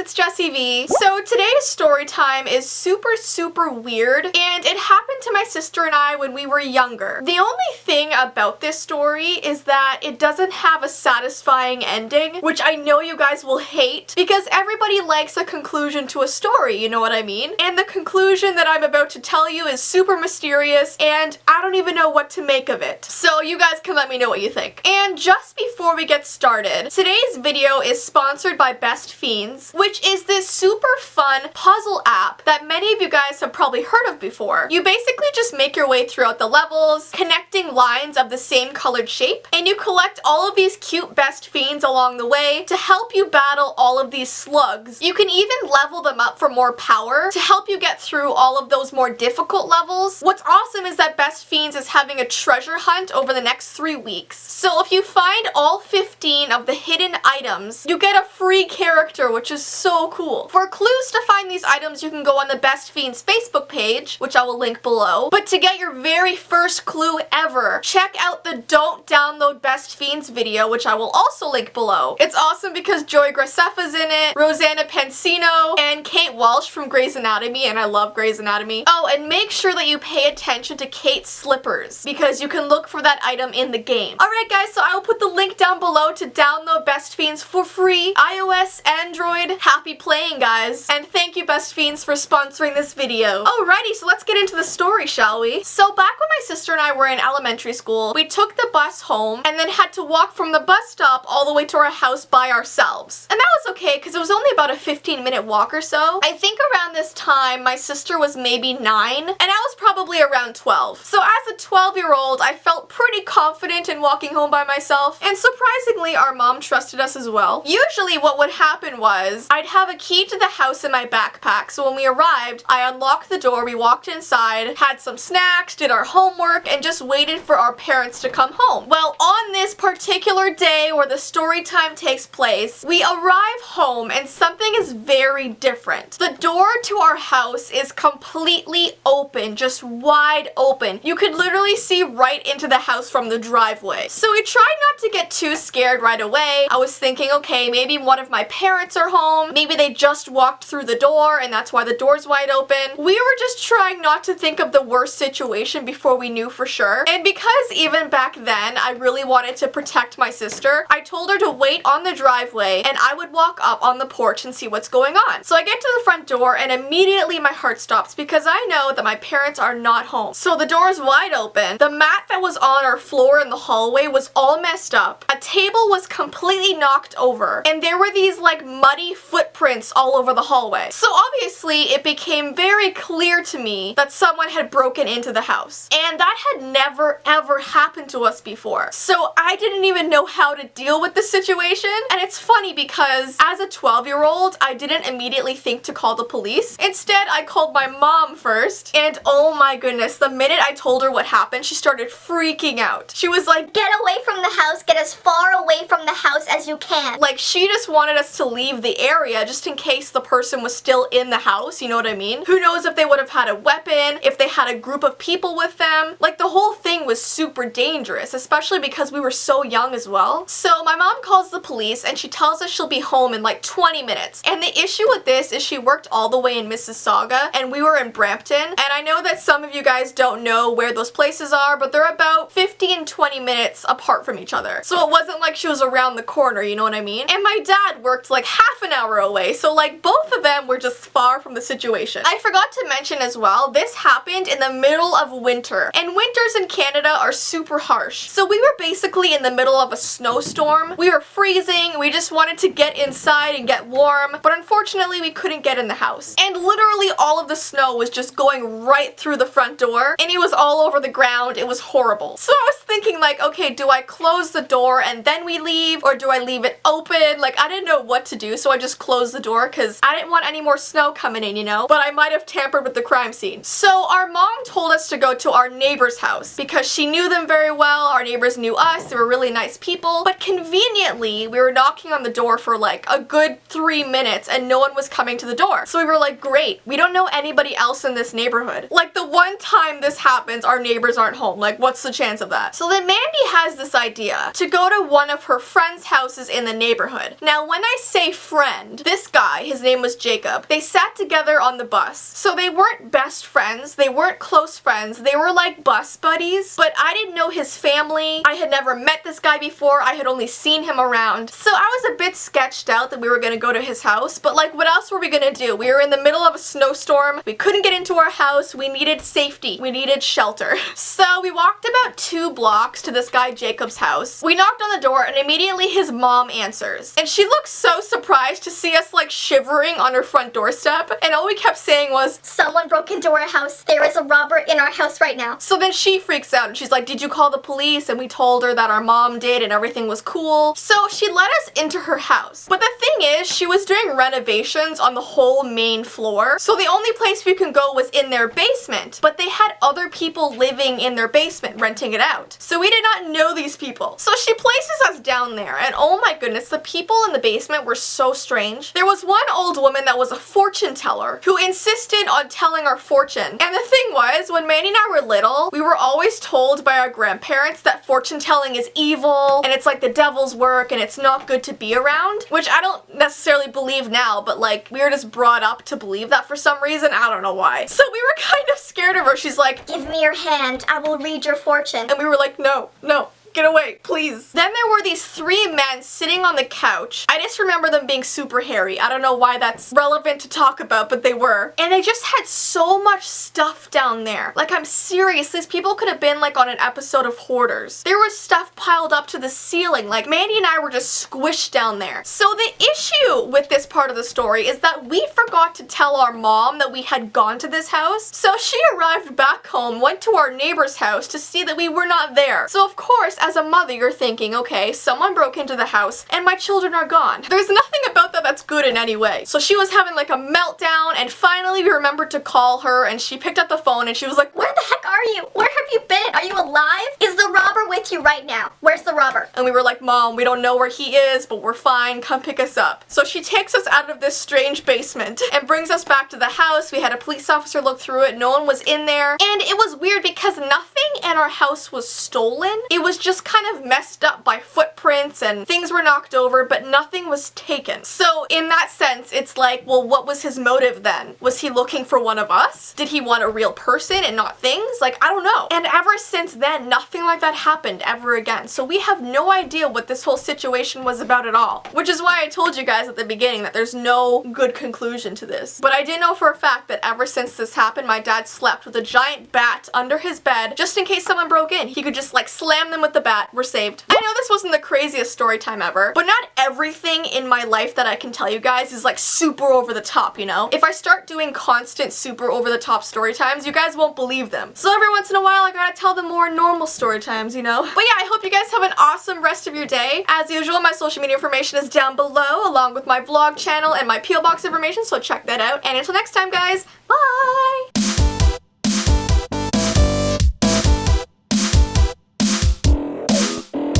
it's Jessie V. So today's story time is super weird, and it happened to my sister and I when we were younger. The only thing about this story is that it doesn't have a satisfying ending, which I know you guys will hate because everybody likes a conclusion to a story, you know what I mean? And the conclusion that I'm about to tell you is super mysterious, and I don't even know what to make of it. So you guys can let me know what you think. And just before we get started, today's video is sponsored by Best Fiends, which is this super fun puzzle app that many of you guys have probably heard of before. You basically just make your way throughout the levels, connecting lines of the same colored shape, and you collect all of these cute Best Fiends along the way to help you battle all of these slugs. You can even level them up for more power to help you get through all of those more difficult levels. What's awesome is that Best Fiends is having a treasure hunt over the next 3 weeks. So if you find all 15 of the hidden items, you get a free character, which is so cool. For clues to find these items, you can go on the Best Fiends Facebook page, which I will link below. But to get your very first clue ever, check out the Don't Download Best Fiends video, which I will also link below. It's awesome because Joy Graceffa's in it, Rosanna Pansino, and Kate Walsh from Grey's Anatomy, and I love Grey's Anatomy. Oh, and make sure that you pay attention to Kate's slippers, because you can look for that item in the game. Alright guys, so I will put the link down below to download Best Fiends for free. iOS, Android, happy playing guys. And thank you Best Fiends for sponsoring this video. Alrighty, so let's get into the story, shall we? So back when my sister and I were in elementary school, we took the bus home and then had to walk from the bus stop all the way to our house by ourselves. And that was okay because it was only about a 15-minute walk or so. I think around this time my sister was maybe 9 and I was probably around 12. So as a 12-year-old, I felt pretty confident in walking home by myself, and surprisingly our mom trusted us as well. Usually what would happen was I'd have a key to the house in my backpack, so when we arrived, I unlocked the door, we walked inside, had some snacks, did our homework, and just waited for our parents to come home. Well, on this particular day where the story time takes place, we arrive home and something is very different. The door to our house is completely open, just wide open. You could literally see right into the house from the driveway. So we tried not to get too scared right away. I was thinking, okay, maybe one of my parents are home, maybe they just walked through the door and that's why the door's wide open. We were just trying not to think of the worst situation before we knew for sure. And because even back then I really wanted to protect my sister, I told her to wait on the driveway and I would walk up on the porch and see what's going on. So I get to the front door and immediately my heart stops because I know that my parents are not home. So the door is wide open. The mat that was on our floor in the hallway was all messed up. A table was completely knocked over and there were these like muddy footprints all over the hallway. So obviously it became very clear to me that someone had broken into the house, and that had never ever happened to us before. So I didn't even know how to deal with the situation, and it's funny because as a 12-year-old I didn't immediately think to call the police. Instead I called my mom first, and oh my goodness, the minute I told her what happened, she started freaking out. She was like, "Get away from the house, get as far away from the house as you can." Like she just wanted us to leave the area just in case the person was still in the house, you know what I mean? Who knows if they would have had a weapon, if they had a group of people with them. Like the whole thing was super dangerous, especially because we were so young as well. So my mom calls the police and she tells us she'll be home in like 20 minutes. And the issue with this is she worked all the way in Mississauga and we were in Brampton. And I know that some of you guys don't know where those places are, but they're about 15-20 minutes apart from each other. So it wasn't like she was around the corner, you know what I mean? And my dad worked like half an hour away, so like both of them were just far from the situation. I forgot to mention as well, this happened in the middle of winter, and winters in Canada are super harsh. So we were basically in the middle of a snowstorm. We were freezing, we just wanted to get inside and get warm, but unfortunately we couldn't get in the house. And literally all of the snow was just going right through the front door, and it was all over the ground. It was horrible. So I was thinking like, okay, do I close the door and then we leave, or do I leave it open? Like I didn't know what to do, so I just closed the door because I didn't want any more snow coming in, you know? But I might have tampered with the crime scene. So our mom told us to go to our neighbor's house because she knew them very well. Our neighbors knew us, they were really nice people, but conveniently, we were knocking on the door for like a good 3 minutes and no one was coming to the door. So we were like, great, we don't know anybody else in this neighborhood. Like the one time this happens, our neighbors aren't home. Like what's the chance of that? So then Mandy has this idea to go to one of her friends' houses in the neighborhood. Now when I say friend, this guy, his name was Jacob, they sat together on the bus. So they weren't best friends, they weren't close friends, they were like bus buddies, but I didn't know his family. I had never met this guy before, I had only seen him around. So I was a bit sketched out that we were gonna go to his house, but like what else were we gonna do? We were in the middle of a snowstorm, we couldn't get into our house, we needed safety, we needed shelter. So we walked about 2 blocks to this guy Jacob's house. We knocked on the door and immediately his mom answers. And she looked so surprised to see us like shivering on her front doorstep, and all we kept saying was, someone broke into our house. There is a robber in our house right now. So then she freaks out and she's like, did you call the police? And we told her that our mom did and everything was cool. So she let us into her house. But the thing is, she was doing renovations on the whole main floor. So the only place we can go was in their basement. But they had other people living in their basement, renting it out. So we did not know these people. So she places us down there and oh my goodness, the people in the basement were so strange. There was one old woman that was a fortune teller who insisted on telling our fortune. And the thing was, when Mandy and I were little, we were always told by our grandparents that fortune telling is evil and it's like the devil's work and it's not good to be around, which I don't necessarily believe now, but like we were just brought up to believe that for some reason. I don't know why. So we were kind of scared of her. She's like, give me your hand, I will read your fortune. and we were like, no, no. Get away, please. Then there were these 3 men sitting on the couch. I just remember them being super hairy. I don't know why that's relevant to talk about, but they were. And they just had so much stuff down there. Like, I'm serious. These people could have been like on an episode of Hoarders. There was stuff piled up to the ceiling. Like, Mandy and I were just squished down there. So the issue with this part of the story is that we forgot to tell our mom that we had gone to this house. So she arrived back home, went to our neighbor's house to see that we were not there. So of course, as a mother, you're thinking, okay, someone broke into the house and my children are gone. There's nothing about that that's good in any way. So she was having like a meltdown and finally we remembered to call her and she picked up the phone and she was like, where the heck are you? Where have you been? Are you alive? Is the robber with you right now? Where's the robber? and we were like, Mom, we don't know where he is, but we're fine. Come pick us up. So she takes us out of this strange basement and brings us back to the house. We had a police officer look through it. No one was in there. And it was weird because nothing in our house was stolen. It was just kind of messed up by footprints and things were knocked over, but nothing was taken. So in that sense, it's like, well, what was his motive then? Was he looking for one of us? Did he want a real person and not things? Like, I don't know. And ever since then, nothing like that happened ever again. So we have no idea what this whole situation was about at all. Which is why I told you guys at the beginning that there's no good conclusion to this. But I did know for a fact that ever since this happened, my dad slept with a giant bat under his bed just in case someone broke in. He could just like slam them with the bat. We're saved. I know this wasn't the craziest story time ever, but not everything in my life that I can tell you guys is like super over the top, you know? If I start doing constant super over the top story times, you guys won't believe them. So every once in a while, I gotta tell them more normal story times, you know? But yeah, I hope you guys have an awesome rest of your day. As usual, my social media information is down below, along with my vlog channel and my P.O. Box information, so check that out. And until next time, guys, bye!